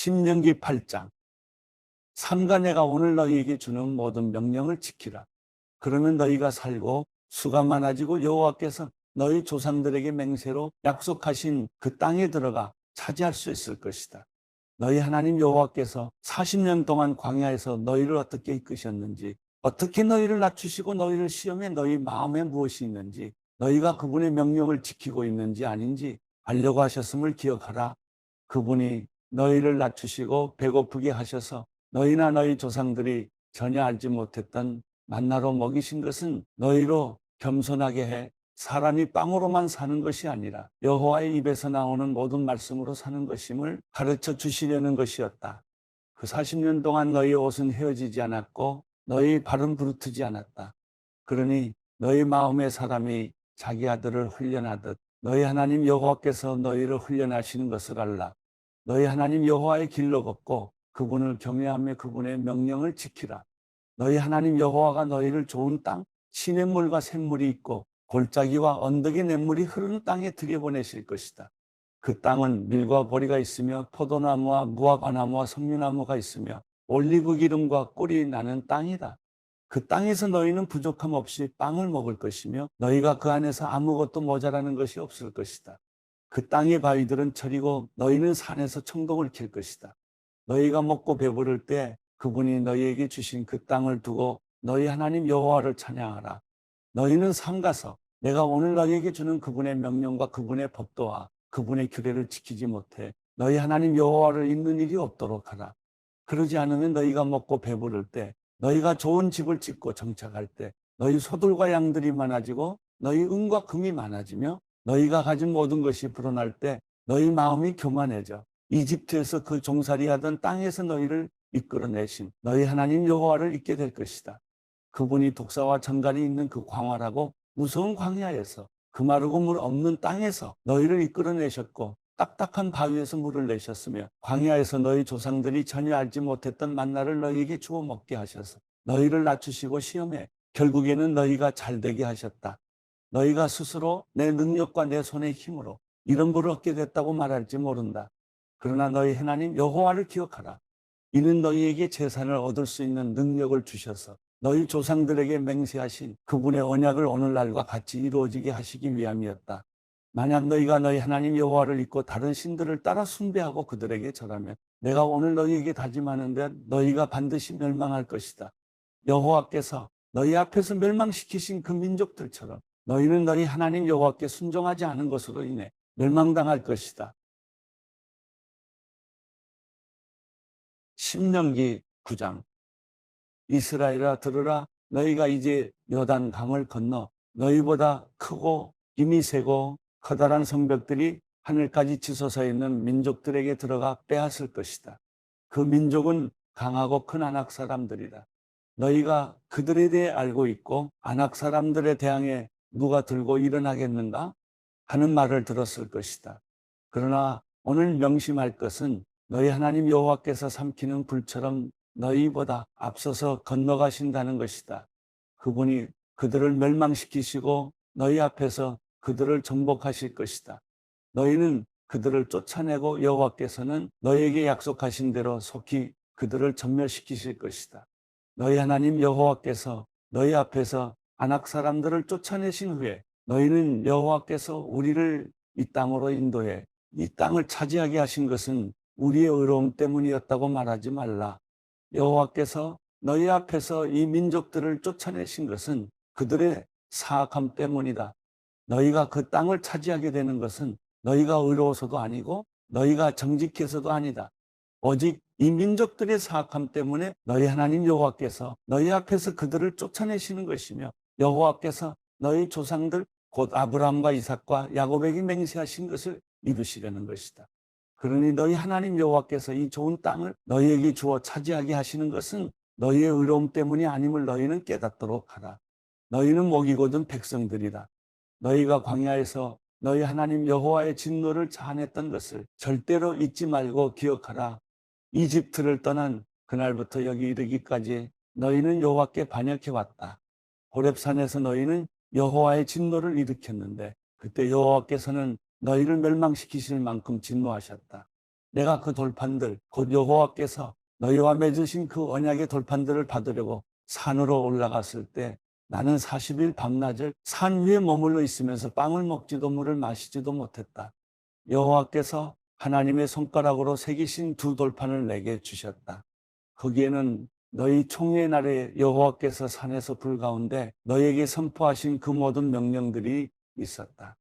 신명기 8장. 삼가 내가 오늘 너희에게 주는 모든 명령을 지키라. 그러면 너희가 살고 수가 많아지고 여호와께서 너희 조상들에게 맹세로 약속하신 그 땅에 들어가 차지할 수 있을 것이다. 너희 하나님 여호와께서 40년 동안 광야에서 너희를 어떻게 이끄셨는지, 어떻게 너희를 낮추시고 너희를 시험해 너희 마음에 무엇이 있는지, 너희가 그분의 명령을 지키고 있는지 아닌지 알려고 하셨음을 기억하라. 그분이 너희를 낮추시고 배고프게 하셔서 너희나 너희 조상들이 전혀 알지 못했던 만나로 먹이신 것은 너희로 겸손하게 해 사람이 빵으로만 사는 것이 아니라 여호와의 입에서 나오는 모든 말씀으로 사는 것임을 가르쳐 주시려는 것이었다. 그 40년 동안 너희 옷은 헤어지지 않았고 너희 발은 부르트지 않았다. 그러니 너희 마음의 사람이 자기 아들을 훈련하듯 너희 하나님 여호와께서 너희를 훈련하시는 것을 알라. 너희 하나님 여호와의 길로 걷고 그분을 경외하며 그분의 명령을 지키라. 너희 하나님 여호와가 너희를 좋은 땅, 시냇물과 샘물이 있고 골짜기와 언덕의 냇물이 흐르는 땅에 들여보내실 것이다. 그 땅은 밀과 보리가 있으며 포도나무와 무화과나무와 석류나무가 있으며 올리브 기름과 꿀이 나는 땅이다. 그 땅에서 너희는 부족함 없이 빵을 먹을 것이며 너희가 그 안에서 아무것도 모자라는 것이 없을 것이다. 그 땅의 바위들은 저리고 너희는 산에서 청동을 캘 것이다. 너희가 먹고 배부를 때 그분이 너희에게 주신 그 땅을 두고 너희 하나님 여호와를 찬양하라. 너희는 삼가서 내가 오늘 너희에게 주는 그분의 명령과 그분의 법도와 그분의 규례를 지키지 못해 너희 하나님 여호와를 잊는 일이 없도록 하라. 그러지 않으면 너희가 먹고 배부를 때, 너희가 좋은 집을 짓고 정착할 때 너희 소들과 양들이 많아지고 너희 은과 금이 많아지며 너희가 가진 모든 것이 불어날 때 너희 마음이 교만해져 이집트에서 그 종살이하던 땅에서 너희를 이끌어내신 너희 하나님 여호와를 잊게 될 것이다. 그분이 독사와 정갈이 있는 그 광활하고 무서운 광야에서 그 마르고 물 없는 땅에서 너희를 이끌어내셨고 딱딱한 바위에서 물을 내셨으며 광야에서 너희 조상들이 전혀 알지 못했던 만나를 너희에게 주어 먹게 하셔서 너희를 낮추시고 시험해 결국에는 너희가 잘되게 하셨다. 너희가 스스로 내 능력과 내 손의 힘으로 이런 벌을 얻게 됐다고 말할지 모른다. 그러나 너희 하나님 여호와를 기억하라. 이는 너희에게 재산을 얻을 수 있는 능력을 주셔서 너희 조상들에게 맹세하신 그분의 언약을 오늘날과 같이 이루어지게 하시기 위함이었다. 만약 너희가 너희 하나님 여호와를 잊고 다른 신들을 따라 숭배하고 그들에게 절하면 내가 오늘 너희에게 다짐하는데 너희가 반드시 멸망할 것이다. 여호와께서 너희 앞에서 멸망시키신 그 민족들처럼 너희는 너희 하나님 여호와께 순종하지 않은 것으로 인해 멸망당할 것이다. 신명기 9장. 이스라엘아 들으라. 너희가 이제 요단 강을 건너 너희보다 크고 힘이 세고 커다란 성벽들이 하늘까지 치솟아 있는 민족들에게 들어가 빼앗을 것이다. 그 민족은 강하고 큰 아낙 사람들이다. 너희가 그들에 대해 알고 있고 아낙 사람들에 대항해 누가 들고 일어나겠는가 하는 말을 들었을 것이다. 그러나 오늘 명심할 것은 너희 하나님 여호와께서 삼키는 불처럼 너희보다 앞서서 건너가신다는 것이다. 그분이 그들을 멸망시키시고 너희 앞에서 그들을 정복하실 것이다. 너희는 그들을 쫓아내고 여호와께서는 너희에게 약속하신 대로 속히 그들을 전멸시키실 것이다. 너희 하나님 여호와께서 너희 앞에서 아낙 사람들을 쫓아내신 후에 너희는 여호와께서 우리를 이 땅으로 인도해 이 땅을 차지하게 하신 것은 우리의 의로움 때문이었다고 말하지 말라. 여호와께서 너희 앞에서 이 민족들을 쫓아내신 것은 그들의 사악함 때문이다. 너희가 그 땅을 차지하게 되는 것은 너희가 의로워서도 아니고 너희가 정직해서도 아니다. 오직 이 민족들의 사악함 때문에 너희 하나님 여호와께서 너희 앞에서 그들을 쫓아내시는 것이며 여호와께서 너희 조상들 곧 아브라함과 이삭과 야곱에게 맹세하신 것을 이루시려는 것이다. 그러니 너희 하나님 여호와께서 이 좋은 땅을 너희에게 주어 차지하게 하시는 것은 너희의 의로움 때문이 아님을 너희는 깨닫도록 하라. 너희는 목이 곧은 백성들이다. 너희가 광야에서 너희 하나님 여호와의 진노를 자아냈던 것을 절대로 잊지 말고 기억하라. 이집트를 떠난 그날부터 여기 이르기까지 너희는 여호와께 반역해 왔다. 호렙산에서 너희는 여호와의 진노를 일으켰는데 그때 여호와께서는 너희를 멸망시키실 만큼 진노하셨다. 내가 그 돌판들 곧 여호와께서 너희와 맺으신 그 언약의 돌판들을 받으려고 산으로 올라갔을 때 나는 40일 밤낮을 산 위에 머물러 있으면서 빵을 먹지도 물을 마시지도 못했다. 여호와께서 하나님의 손가락으로 새기신 두 돌판을 내게 주셨다. 거기에는 너희 총회의 날에 여호와께서 산에서 불 가운데 너희에게 선포하신 그 모든 명령들이 있었다.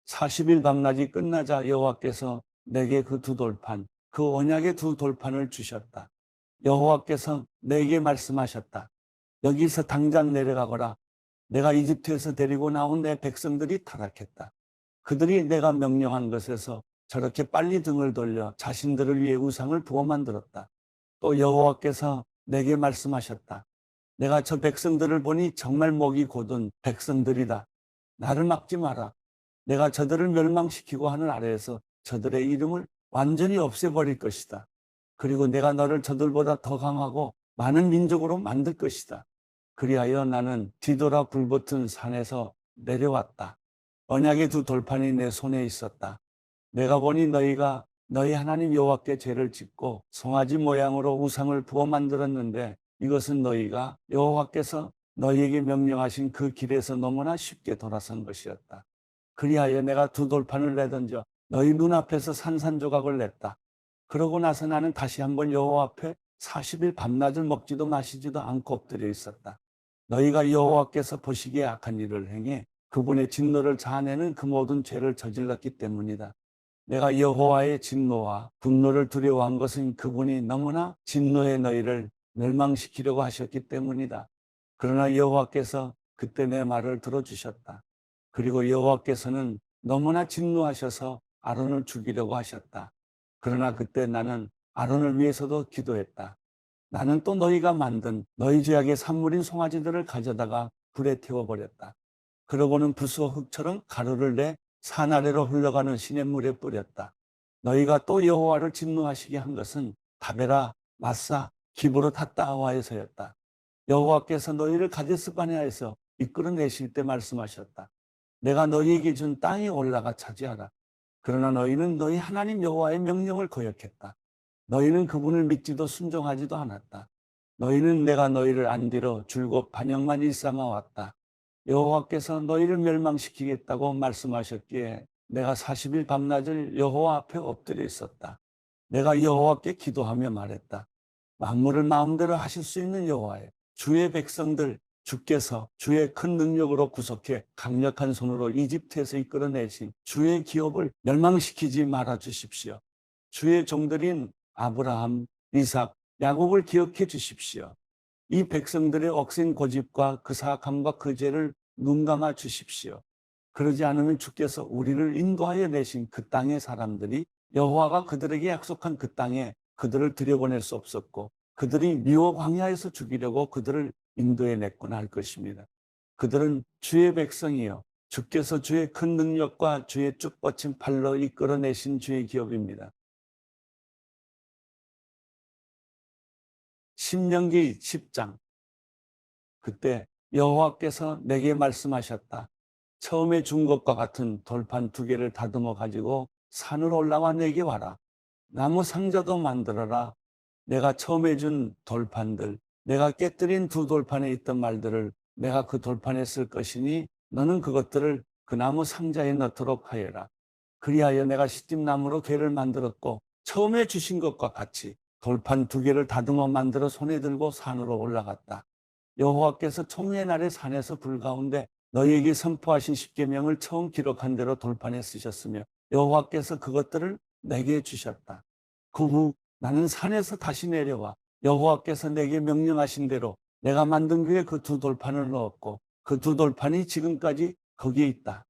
40일 밤낮이 끝나자 여호와께서 내게 그 두 돌판, 그 언약의 두 돌판을 주셨다. 여호와께서 내게 말씀하셨다. 여기서 당장 내려가거라. 내가 이집트에서 데리고 나온 내 백성들이 타락했다. 그들이 내가 명령한 것에서 저렇게 빨리 등을 돌려 자신들을 위해 우상을 부어 만들었다. 또 여호와께서 내게 말씀하셨다. 내가 저 백성들을 보니 정말 목이 곧은 백성들이다. 나를 막지 마라. 내가 저들을 멸망시키고 하늘 아래에서 저들의 이름을 완전히 없애버릴 것이다. 그리고 내가 너를 저들보다 더 강하고 많은 민족으로 만들 것이다. 그리하여 나는 뒤돌아 불붙은 산에서 내려왔다. 언약의 두 돌판이 내 손에 있었다. 내가 보니 너희가 너희 하나님 여호와께 죄를 짓고 송아지 모양으로 우상을 부어 만들었는데 이것은 너희가 여호와께서 너희에게 명령하신 그 길에서 너무나 쉽게 돌아선 것이었다. 그리하여 내가 두 돌판을 내던져 너희 눈앞에서 산산조각을 냈다. 그러고 나서 나는 다시 한번 여호와 앞에 40일 밤낮을 먹지도 마시지도 않고 엎드려 있었다. 너희가 여호와께서 보시기에 악한 일을 행해 그분의 진노를 자아내는 그 모든 죄를 저질렀기 때문이다. 내가 여호와의 진노와 분노를 두려워한 것은 그분이 너무나 진노해 너희를 멸망시키려고 하셨기 때문이다. 그러나 여호와께서 그때 내 말을 들어주셨다. 그리고 여호와께서는 너무나 진노하셔서 아론을 죽이려고 하셨다. 그러나 그때 나는 아론을 위해서도 기도했다. 나는 또 너희가 만든 너희 죄악의 산물인 송아지들을 가져다가 불에 태워버렸다. 그러고는 부수와 흙처럼 가루를 내 산 아래로 흘러가는 시냇물에 뿌렸다. 너희가 또 여호와를 진노하시게 한 것은 다베라, 마사, 기브롯 핫다와에서였다. 여호와께서 너희를 가데스 바네아에서 이끌어내실 때 말씀하셨다. 내가 너희에게 준 땅에 올라가 차지하라. 그러나 너희는 너희 하나님 여호와의 명령을 거역했다. 너희는 그분을 믿지도 순종하지도 않았다. 너희는 내가 너희를 안 뒤로 줄곧 반역만 일삼아 왔다. 여호와께서 너희를 멸망시키겠다고 말씀하셨기에 내가 40일 밤낮을 여호와 앞에 엎드려 있었다. 내가 여호와께 기도하며 말했다. 만물을 마음대로 하실 수 있는 여호와여, 주의 백성들 주께서 주의 큰 능력으로 구속해 강력한 손으로 이집트에서 이끌어내신 주의 기업을 멸망시키지 말아 주십시오. 주의 종들인 아브라함, 이삭, 야곱을 기억해 주십시오. 이 백성들의 억센 고집과 그 사악함과 그 죄를 눈감아 주십시오. 그러지 않으면 주께서 우리를 인도하여 내신 그 땅의 사람들이 여호와가 그들에게 약속한 그 땅에 그들을 들여보낼 수 없었고 그들이 미워 광야에서 죽이려고 그들을 인도해 냈구나 할 것입니다. 그들은 주의 백성이요 주께서 주의 큰 능력과 주의 쭉 뻗친 팔로 이끌어내신 주의 기업입니다. 신명기 10장. 그때 여호와께서 내게 말씀하셨다. 처음에 준 것과 같은 돌판 2개를 다듬어 가지고 산으로 올라와 내게 와라. 나무 상자도 만들어라. 내가 처음에 준 돌판들, 내가 깨뜨린 2 돌판에 있던 말들을 내가 그 돌판에 쓸 것이니 너는 그것들을 그 나무 상자에 넣도록 하여라. 그리하여 내가 시tim나무로 궤를 만들었고 처음에 주신 것과 같이 돌판 2개를 다듬어 만들어 손에 들고 산으로 올라갔다. 여호와께서 총회의 날에 산에서 불 가운데 너희에게 선포하신 십계명을 처음 기록한 대로 돌판에 쓰셨으며 여호와께서 그것들을 내게 주셨다. 그 후 나는 산에서 다시 내려와 여호와께서 내게 명령하신 대로 내가 만든 궤에 그 2 돌판을 넣었고 그 2 돌판이 지금까지 거기에 있다.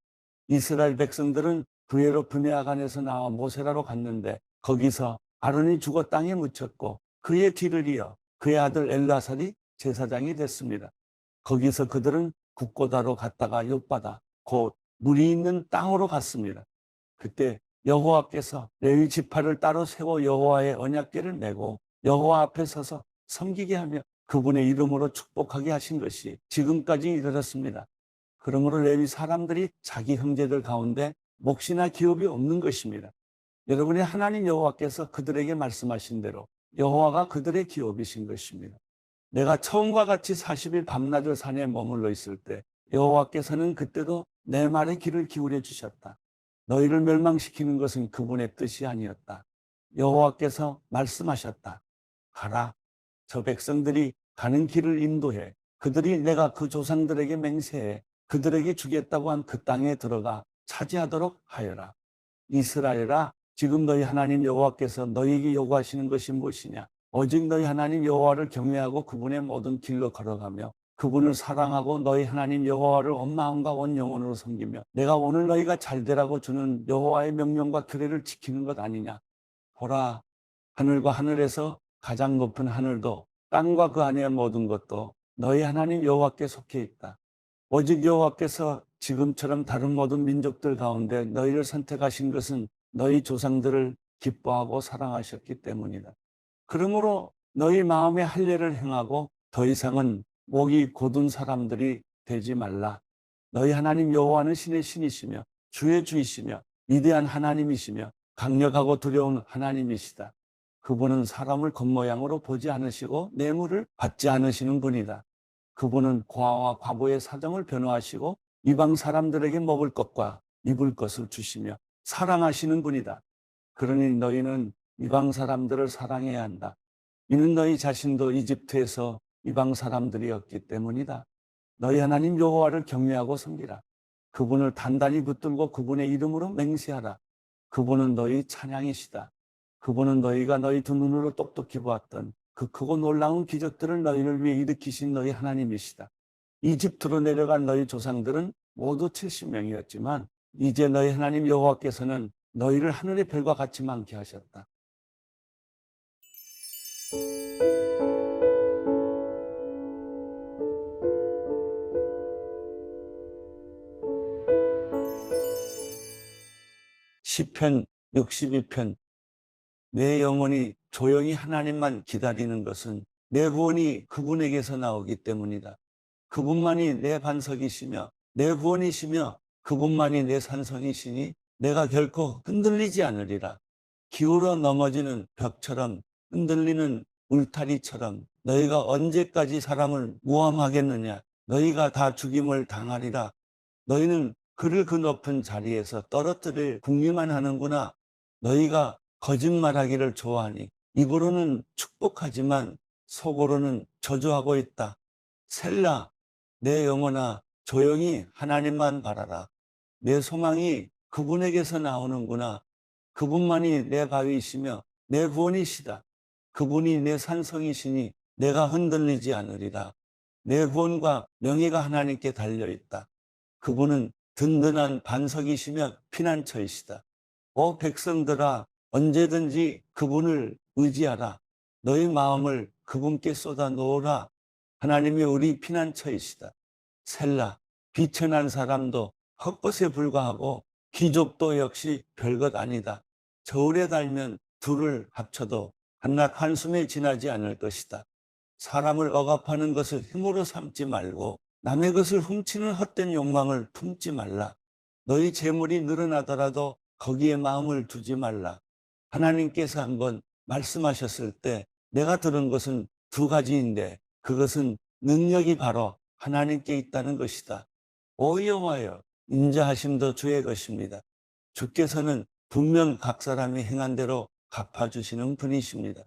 이스라엘 백성들은 그외로 브네아간에서 나와 모세라로 갔는데 거기서 아론이 죽어 땅에 묻혔고 그의 뒤를 이어 그의 아들 엘라살이 제사장이 됐습니다. 거기서 그들은 국고다로 갔다가 욥바다 곧 물이 있는 땅으로 갔습니다. 그때 여호와께서 레위 지파를 따로 세워 여호와의 언약궤를 메고 여호와 앞에 서서 섬기게 하며 그분의 이름으로 축복하게 하신 것이 지금까지 이르렀습니다. 그러므로 레위 사람들이 자기 형제들 가운데 몫이나 기업이 없는 것입니다. 여러분의 하나님 여호와께서 그들에게 말씀하신 대로 여호와가 그들의 기업이신 것입니다. 내가 처음과 같이 40일 밤낮을 산에 머물러 있을 때 여호와께서는 그때도 내 말에 귀를 기울여 주셨다. 너희를 멸망시키는 것은 그분의 뜻이 아니었다. 여호와께서 말씀하셨다. 가라. 저 백성들이 가는 길을 인도해. 그들이 내가 그 조상들에게 맹세해 그들에게 주겠다고 한 그 땅에 들어가 차지하도록 하여라. 이스라엘아, 지금 너희 하나님 여호와께서 너희에게 요구하시는 것이 무엇이냐? 오직 너희 하나님 여호와를 경외하고 그분의 모든 길로 걸어가며 그분을 사랑하고 너희 하나님 여호와를 온 마음과 온 영혼으로 섬기며 내가 오늘 너희가 잘되라고 주는 여호와의 명령과 규례를 지키는 것 아니냐? 보라, 하늘과 하늘에서 가장 높은 하늘도 땅과 그 안의 모든 것도 너희 하나님 여호와께 속해 있다. 오직 여호와께서 지금처럼 다른 모든 민족들 가운데 너희를 선택하신 것은 너희 조상들을 기뻐하고 사랑하셨기 때문이다. 그러므로 너희 마음에 할례를 행하고 더 이상은 목이 곧은 사람들이 되지 말라. 너희 하나님 여호와는 신의 신이시며 주의 주이시며 위대한 하나님이시며 강력하고 두려운 하나님이시다. 그분은 사람을 겉모양으로 보지 않으시고 뇌물을 받지 않으시는 분이다. 그분은 고아와 과부의 사정을 변호하시고 이방 사람들에게 먹을 것과 입을 것을 주시며 사랑하시는 분이다. 그러니 너희는 이방 사람들을 사랑해야 한다. 이는 너희 자신도 이집트에서 이방 사람들이었기 때문이다. 너희 하나님 여호와를 경외하고 섬기라. 그분을 단단히 붙들고 그분의 이름으로 맹세하라. 그분은 너희 찬양이시다. 그분은 너희가 너희 두 눈으로 똑똑히 보았던 그 크고 놀라운 기적들을 너희를 위해 일으키신 너희 하나님이시다. 이집트로 내려간 너희 조상들은 모두 70명이었지만 이제 너희 하나님 여호와께서는 너희를 하늘의 별과 같이 많게 하셨다. 시편 62편. 내 영혼이 조용히 하나님만 기다리는 것은 내 구원이 그분에게서 나오기 때문이다. 그분만이 내 반석이시며 내 구원이시며 그분만이 내 산성이시니 내가 결코 흔들리지 않으리라. 기울어 넘어지는 벽처럼 흔들리는 울타리처럼 너희가 언제까지 사람을 모함하겠느냐? 너희가 다 죽임을 당하리라. 너희는 그를 그 높은 자리에서 떨어뜨릴 궁리만 하는구나. 너희가 거짓말하기를 좋아하니 입으로는 축복하지만 속으로는 저주하고 있다. 셀라, 내 영혼아 조용히 하나님만 바라라. 내 소망이 그분에게서 나오는구나. 그분만이 내 바위이시며 내 구원이시다. 그분이 내 산성이시니 내가 흔들리지 않으리라. 내 구원과 명예가 하나님께 달려있다. 그분은 든든한 반석이시며 피난처이시다. 오 백성들아, 언제든지 그분을 의지하라. 너희 마음을 그분께 쏟아 놓으라. 하나님이 우리 피난처이시다. 셀라, 비천한 사람도 헛것에 불과하고 귀족도 역시 별것 아니다. 저울에 달면 둘을 합쳐도 한낱 한숨에 지나지 않을 것이다. 사람을 억압하는 것을 힘으로 삼지 말고 남의 것을 훔치는 헛된 욕망을 품지 말라. 너희 재물이 늘어나더라도 거기에 마음을 두지 말라. 하나님께서 한번 말씀하셨을 때 내가 들은 것은 두 가지인데 그것은 능력이 바로 하나님께 있다는 것이다. 오 여호와여, 인자하심도 주의 것입니다. 주께서는 분명 각 사람이 행한 대로 갚아주시는 분이십니다.